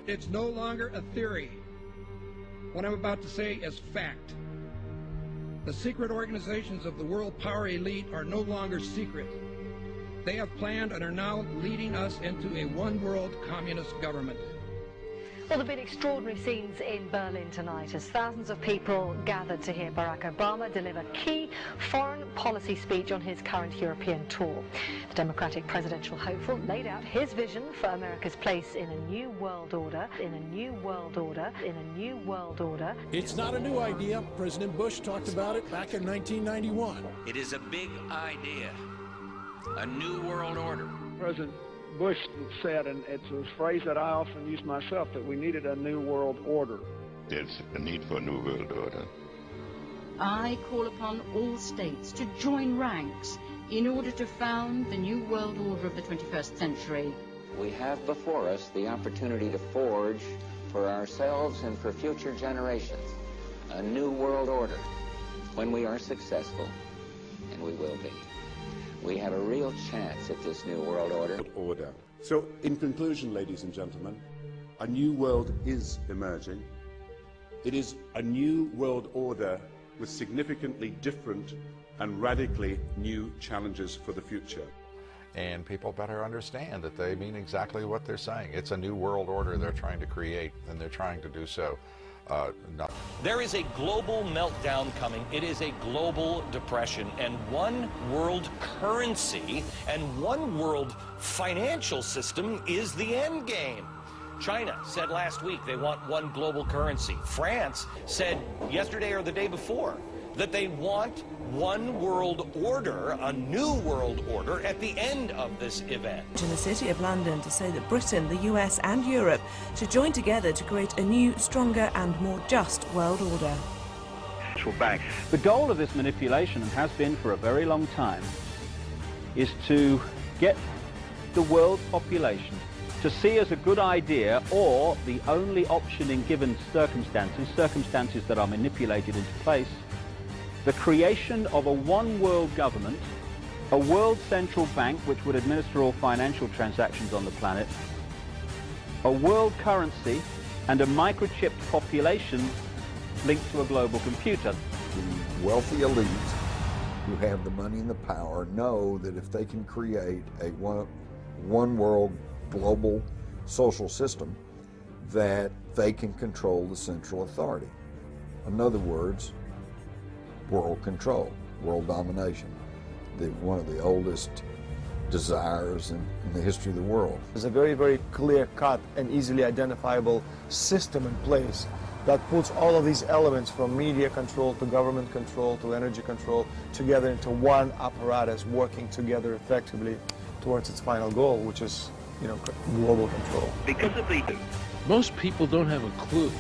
It's no longer a theory. What I'm about to say is fact. The secret organizations of the world power elite are no longer secret. They have planned and are now leading us into a one-world communist government. Well, there have been extraordinary scenes in Berlin tonight as thousands of people gathered to hear Barack Obama deliver key foreign policy speech on his current European tour. The Democratic presidential hopeful laid out his vision for America's place in a new world order, in a new world order, in a new world order. It's not a new idea. President Bush talked about it back in 1991. It is a big idea, a new world order. President Bush said, and it's a phrase that I often use myself, that we needed a new world order. There's a need for a new world order. I call upon all states to join ranks in order to found the new world order of the 21st century. We have before us the opportunity to forge for ourselves and for future generations a new world order. When we are successful, and we will be, we have a real chance at this new world order. So, in conclusion, ladies and gentlemen, a new world is emerging. It is a new world order with significantly different and radically new challenges for the future. And people better understand that they mean exactly what they're saying. It's a new world order they're trying to create, and they're trying to do so. There is a global meltdown coming. It is a global depression, and one world currency and one world financial system is the end game. China said last week they want one global currency. France said yesterday or the day before that they want one world order, a new world order, at the end of this event. In the City of London to say that Britain, the US and Europe should join together to create a new, stronger and more just world order. Bank. The goal of this manipulation, and has been for a very long time, is to get the world population to see as a good idea, or the only option in given circumstances that are manipulated into place, the creation of a one-world government, a world central bank which would administer all financial transactions on the planet, a world currency, and a microchipped population linked to a global computer. The wealthy elite who have the money and the power know that if they can create a one-world global social system, that they can control the central authority. In other words, world control, world domination, one of the oldest desires in the history of the world. There's a very, very clear-cut and easily identifiable system in place that puts all of these elements, from media control to government control to energy control, together into one apparatus working together effectively towards its final goal, which is, global control. Because of most people don't have a clue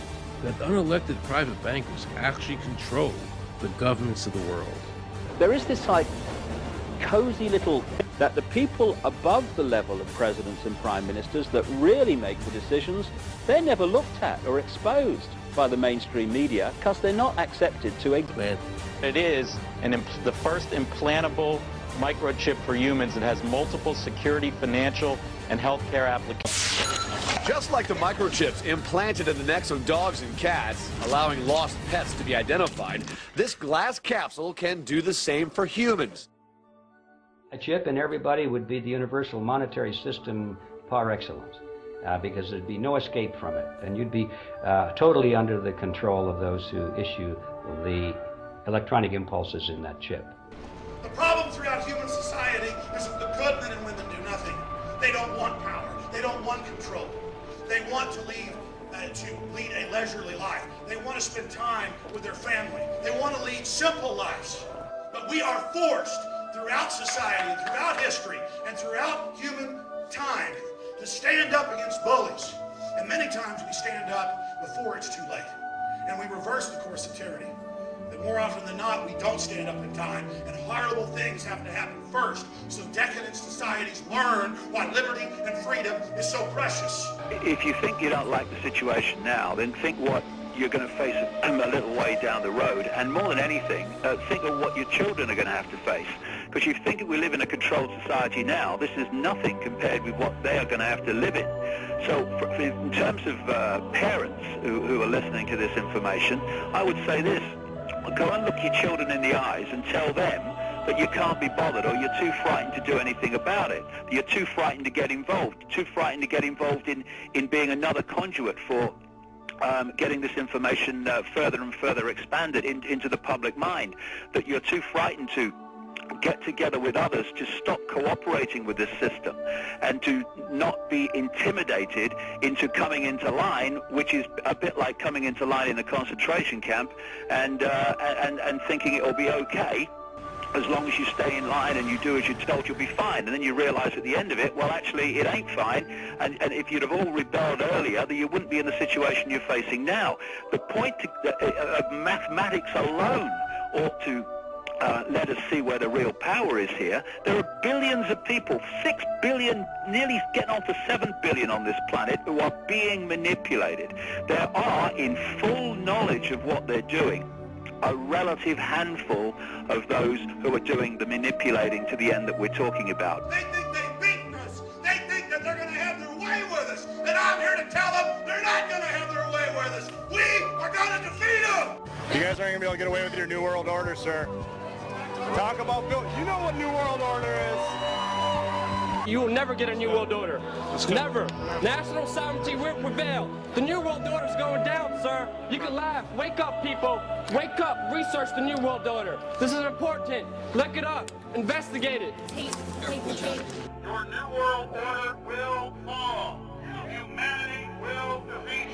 that unelected private bankers actually control the governments of the world. There is this cozy little that the people above the level of presidents and prime ministers that really make the decisions, they're never looked at or exposed by the mainstream media because they're not accepted to exist. It is the first implantable microchip for humans that has multiple security, financial, and healthcare applications. Just like the microchips implanted in the necks of dogs and cats, allowing lost pets to be identified, this glass capsule can do the same for humans. A chip in everybody would be the universal monetary system par excellence, because there'd be no escape from it, and you'd be totally under the control of those who issue the electronic impulses in that chip. The problem throughout human society is that the good men and women do nothing. They don't want power. They don't want control. They want to lead a leisurely life. They want to spend time with their family. They want to lead simple lives. But we are forced throughout society, throughout history, and throughout human time to stand up against bullies. And many times we stand up before it's too late. And we reverse the course of tyranny. But more often than not, we don't stand up in time, and horrible things have to happen first, so decadent societies learn why liberty and freedom is so precious. If you think you don't like the situation now, then think what you're going to face a little way down the road. And more than anything, think of what your children are going to have to face. Because you think we live in a controlled society now, this is nothing compared with what they are going to have to live in. So in terms of parents who are listening to this information, I would say this: go and look your children in the eyes and tell them that you can't be bothered, or you're too frightened to do anything about it. You're too frightened to get involved, too frightened to get involved in being another conduit for getting this information further and further expanded into the public mind, that you're too frightened to get together with others to stop cooperating with this system and to not be intimidated into coming into line, which is a bit like coming into line in a concentration camp and thinking it will be okay. As long as you stay in line and you do as you're told, you'll be fine. And then you realize at the end of it, well, actually, it ain't fine. And if you'd have all rebelled earlier, then you wouldn't be in the situation you're facing now. The point of mathematics alone ought to let us see where the real power is here. There are billions of people, 6 billion, nearly getting on to 7 billion on this planet, who are being manipulated. There are, in full knowledge of what they're doing, a relative handful of those who are doing the manipulating to the end that we're talking about. They think they've beaten us. They think that they're going to have their way with us. And I'm here to tell them they're not going to have their way with us. We are going to defeat them. You guys aren't going to be able to get away with your New World Order, sir. Talk about Bill. You know what New World Order is. You will never get a New World Order. Never. National sovereignty will prevail. The New World Order is going down, sir. You can laugh. Wake up, people. Wake up. Research the New World Order. This is important. Look it up. Investigate it. Your New World Order will fall. Humanity will defeat